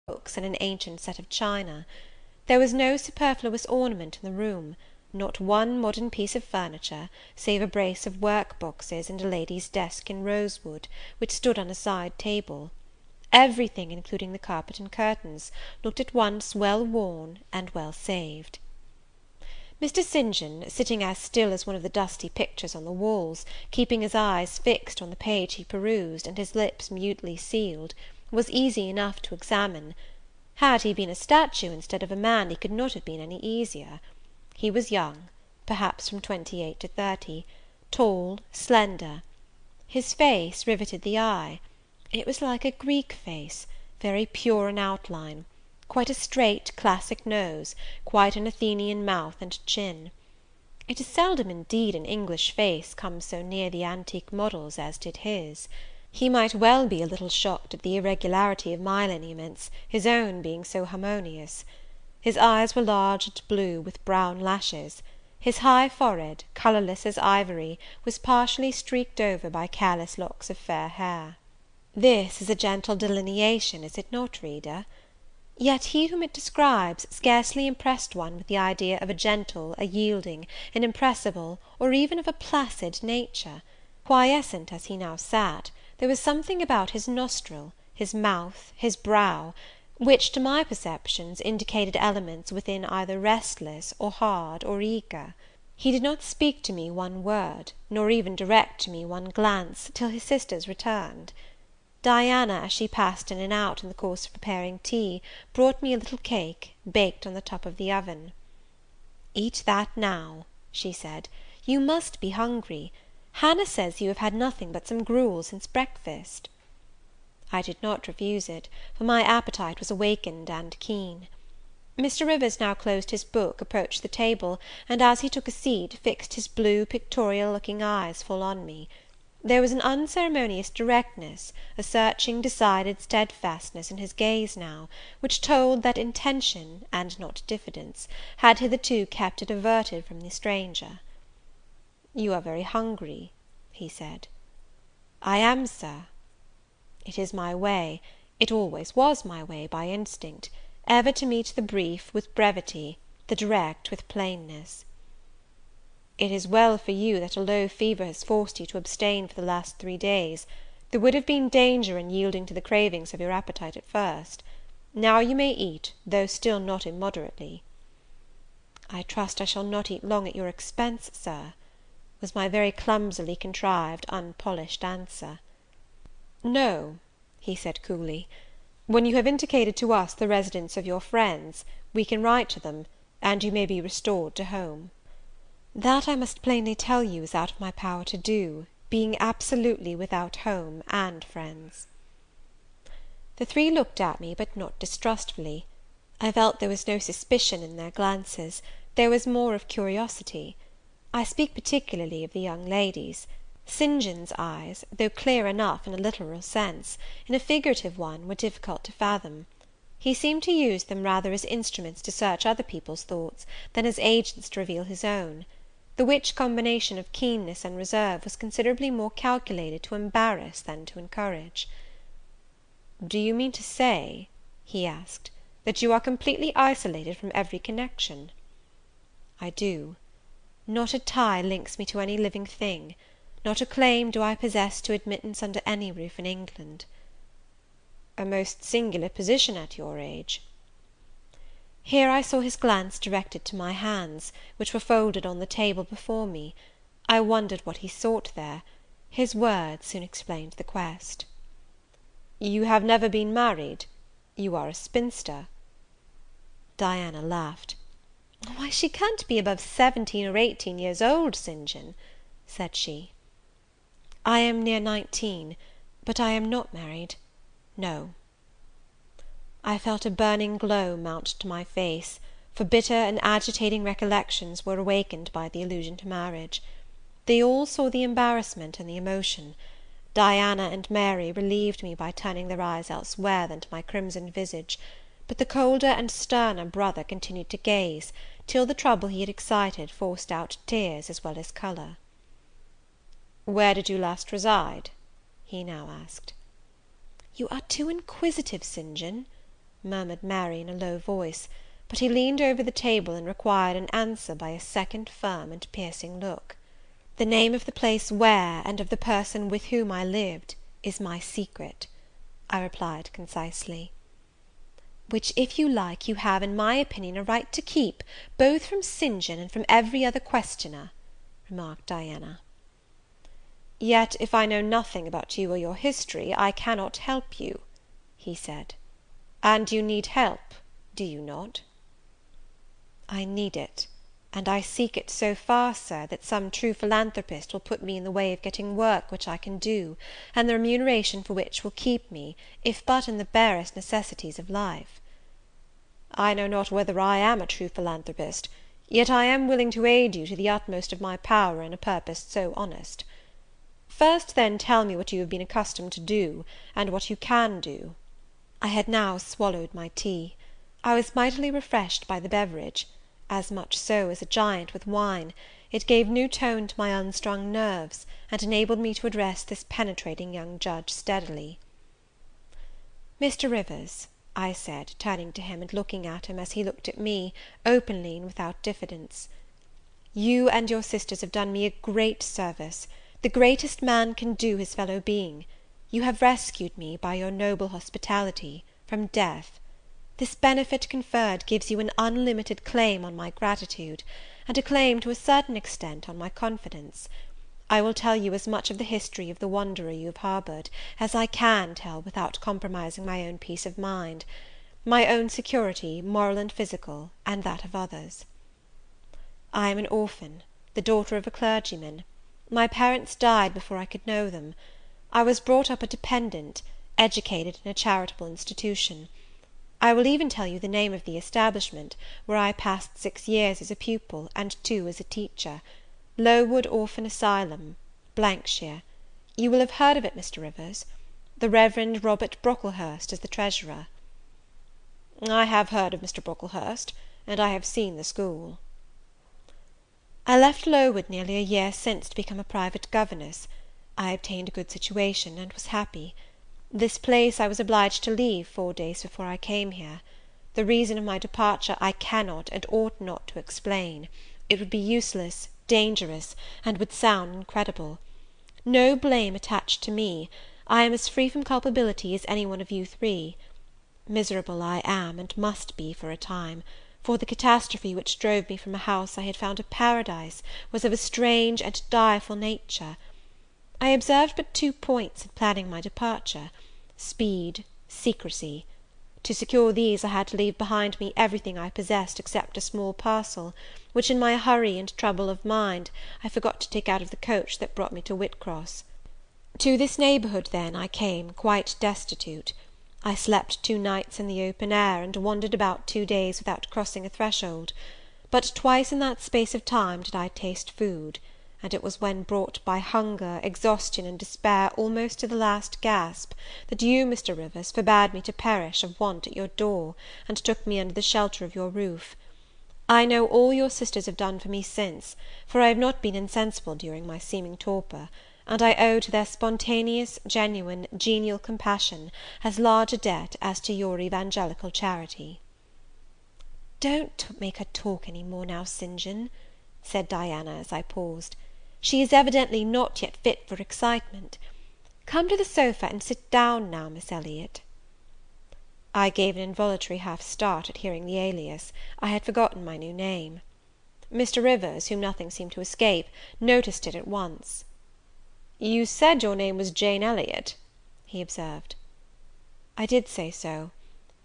books and an ancient set of china. There was no superfluous ornament in the room, not one modern piece of furniture, save a brace of work boxes and a lady's desk in rosewood, which stood on a side table. Everything, including the carpet and curtains, looked at once well worn and well saved. Mr. St. John, sitting as still as one of the dusty pictures on the walls, keeping his eyes fixed on the page he perused, and his lips mutely sealed, was easy enough to examine. Had he been a statue instead of a man, he could not have been any easier. He was young, perhaps from 28 to 30, tall, slender. His face riveted the eye. It was like a Greek face, very pure in outline, quite a straight classic nose, quite an Athenian mouth and chin. It is seldom indeed an English face comes so near the antique models as did his. He might well be a little shocked at the irregularity of my lineaments, his own being so harmonious. His eyes were large and blue, with brown lashes. His high forehead, colourless as ivory, was partially streaked over by careless locks of fair hair. This is a gentle delineation, is it not, reader? Yet he whom it describes scarcely impressed one with the idea of a gentle, a yielding, an impressible, or even of a placid nature. Quiescent as he now sat, there was something about his nostril, his mouth, his brow, which, to my perceptions, indicated elements within either restless, or hard, or eager. He did not speak to me one word, nor even direct to me one glance, till his sisters returned. Diana, as she passed in and out in the course of preparing tea, brought me a little cake, baked on the top of the oven. "Eat that now," she said; "you must be hungry. Hannah says you have had nothing but some gruel since breakfast." I did not refuse it, for my appetite was awakened and keen. Mr. Rivers now closed his book, approached the table, and, as he took a seat, fixed his blue, pictorial-looking eyes full on me. There was an unceremonious directness, a searching, decided steadfastness in his gaze now, which told that intention, and not diffidence, had hitherto kept it averted from the stranger. "You are very hungry," he said. "I am, Sir." It is my way, it always was my way by instinct, ever to meet the brief with brevity, the direct with plainness. "It is well for you that a low fever has forced you to abstain for the last 3 days. There would have been danger in yielding to the cravings of your appetite at first. Now you may eat, though still not immoderately." "I trust I shall not eat long at your expense, Sir," was my very clumsily contrived, unpolished answer. "No," he said coolly; "when you have indicated to us the residence of your friends, we can write to them, and you may be restored to home." "That, I must plainly tell you, is out of my power to do, being absolutely without home and friends." The three looked at me, but not distrustfully. I felt there was no suspicion in their glances, there was more of curiosity. I speak particularly of the young ladies. St. John's eyes, though clear enough in a literal sense, in a figurative one, were difficult to fathom. He seemed to use them rather as instruments to search other people's thoughts, than as agents to reveal his own; the which combination of keenness and reserve was considerably more calculated to embarrass than to encourage. "Do you mean to say," he asked, "that you are completely isolated from every connection?" "I do. Not a tie links me to any living thing, not a claim do I possess to admittance under any roof in England." "A most singular position at your age." Here I saw his glance directed to my hands, which were folded on the table before me. I wondered what he sought there. His words soon explained the quest. "You have never been married? You are a spinster?" Diana laughed. "Why, she can't be above 17 or 18 years old, St. John," said she. "I am near 19, but I am not married, no." I felt a burning glow mount to my face, for bitter and agitating recollections were awakened by the allusion to marriage. They all saw the embarrassment and the emotion. Diana and Mary relieved me by turning their eyes elsewhere than to my crimsoned visage; but the colder and sterner brother continued to gaze, till the trouble he had excited forced out tears as well as colour. "Where did you last reside?" he now asked. "You are too inquisitive, St. John," murmured Mary, in a low voice; but he leaned over the table, and required an answer by a second firm and piercing look. The name of the place where, and of the person with whom I lived, is my secret, I replied concisely. Which, if you like, you have, in my opinion, a right to keep, both from St. John and from every other questioner, remarked Diana. Yet, if I know nothing about you or your history, I cannot help you, he said. And you need help, do you not? I need it, and I seek it so far, Sir, that some true philanthropist will put me in the way of getting work which I can do, and the remuneration for which will keep me, if but in the barest necessities of life. I know not whether I am a true philanthropist, yet I am willing to aid you to the utmost of my power in a purpose so honest. First, then, tell me what you have been accustomed to do, and what you can do. I had now swallowed my tea. I was mightily refreshed by the beverage, as much so as a giant with wine. It gave new tone to my unstrung nerves, and enabled me to address this penetrating young judge steadily. Mr. Rivers, I said, turning to him, and looking at him as he looked at me, openly and without diffidence, you and your sisters have done me a great service, the greatest man can do his fellow being. You have rescued me, by your noble hospitality, from death. This benefit conferred gives you an unlimited claim on my gratitude, and a claim, to a certain extent, on my confidence. I will tell you as much of the history of the wanderer you have harboured, as I can tell without compromising my own peace of mind, my own security, moral and physical, and that of others. I am an orphan, the daughter of a clergyman. My parents died before I could know them. I was brought up a dependent, educated in a charitable institution. I will even tell you the name of the establishment, where I passed 6 years as a pupil, and 2 as a teacher, Lowood Orphan Asylum, shire. You will have heard of it, Mr. Rivers. The Reverend Robert Brocklehurst is the treasurer. I have heard of Mr. Brocklehurst, and I have seen the school. I left Lowood nearly a year since to become a private governess. I obtained a good situation, and was happy. This place I was obliged to leave 4 days before I came here. The reason of my departure I cannot and ought not to explain. It would be useless, dangerous, and would sound incredible. No blame attached to me. I am as free from culpability as any one of you 3. Miserable I am, and must be for a time, for the catastrophe which drove me from a house I had found a paradise was of a strange and direful nature. I observed but 2 points in planning my departure: speed, secrecy. To secure these, I had to leave behind me everything I possessed except a small parcel, which, in my hurry and trouble of mind, I forgot to take out of the coach that brought me to Whitcross. To this neighbourhood, then, I came, quite destitute. I slept 2 nights in the open air, and wandered about 2 days without crossing a threshold; but twice in that space of time did I taste food, and it was when brought by hunger, exhaustion, and despair almost to the last gasp, that you, Mr. Rivers, forbade me to perish of want at your door, and took me under the shelter of your roof. I know all your sisters have done for me since, for I have not been insensible during my seeming torpor, and I owe to their spontaneous, genuine, genial compassion as large a debt as to your evangelical charity. "Don't make her talk any more now, St. John," said Diana, as I paused. "She is evidently not yet fit for excitement. Come to the sofa, and sit down now, Miss Elliot." I gave an involuntary half start at hearing the alias. I had forgotten my new name. Mr. Rivers, whom nothing seemed to escape, noticed it at once. "You said your name was Jane Elliot," he observed. "I did say so,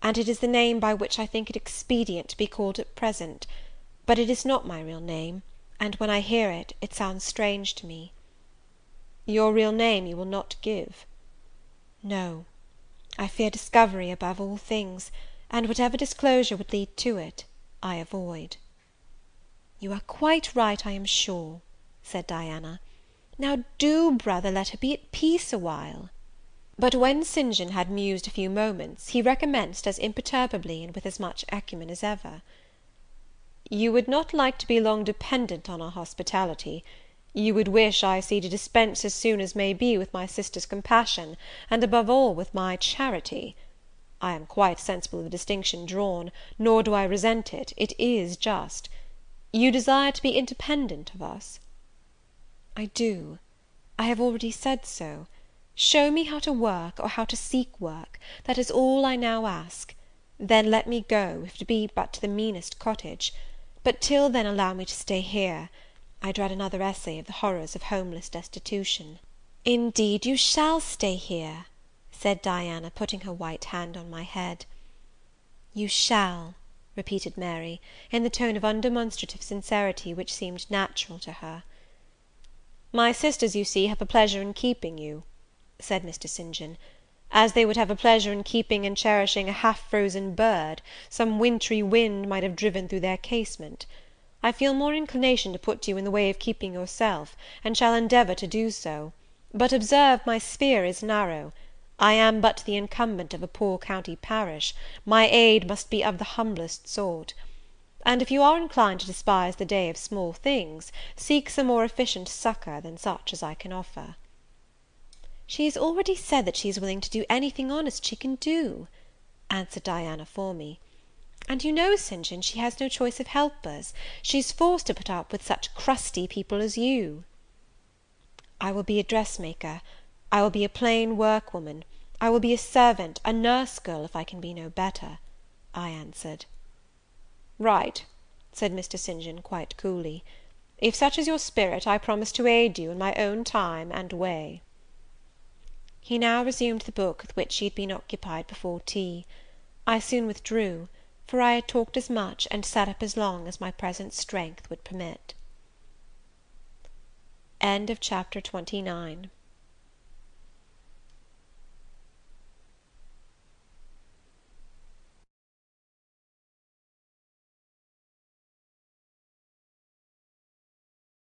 and it is the name by which I think it expedient to be called at present; but it is not my real name, and when I hear it, it sounds strange to me." "Your real name you will not give?" "No. I fear discovery above all things, and whatever disclosure would lead to it, I avoid." "You are quite right, I am sure," said Diana. "Now do, brother, let her be at peace a while." But when St. John had mused a few moments, he recommenced as imperturbably and with as much acumen as ever. "You would not like to be long dependent on our hospitality. You would wish, I see, to dispense as soon as may be with my sister's compassion, and above all with my charity. I am quite sensible of the distinction drawn, nor do I resent it; it is just. You desire to be independent of us?" "I do. I have already said so. Show me how to work, or how to seek work; that is all I now ask. Then let me go, if it be but to the meanest cottage; but till then allow me to stay here. I dread another essay of the horrors of homeless destitution." "Indeed you shall stay here," said Diana, putting her white hand on my head. "You shall," repeated Mary, in the tone of undemonstrative sincerity which seemed natural to her. "My sisters, you see, have a pleasure in keeping you," said Mr. St. John, "as they would have a pleasure in keeping and cherishing a half frozen bird, some wintry wind might have driven through their casement. I feel more inclination to put you in the way of keeping yourself, and shall endeavour to do so; but observe, my sphere is narrow. I am but the incumbent of a poor county parish; my aid must be of the humblest sort; and if you are inclined to despise the day of small things, seek some more efficient succour than such as I can offer." "She has already said that she is willing to do anything honest she can do," answered Diana for me; "and you know, St. John, she has no choice of helpers; she's forced to put up with such crusty people as you." "I will be a dressmaker, I will be a plain workwoman, I will be a servant, a nurse girl, if I can be no better," I answered. "Right," said Mr. St. John, quite coolly; "if such is your spirit, I promise to aid you in my own time and way." He now resumed the book with which he had been occupied before tea. I soon withdrew, for I had talked as much, and sat up as long, as my present strength would permit. CHAPTER XXX.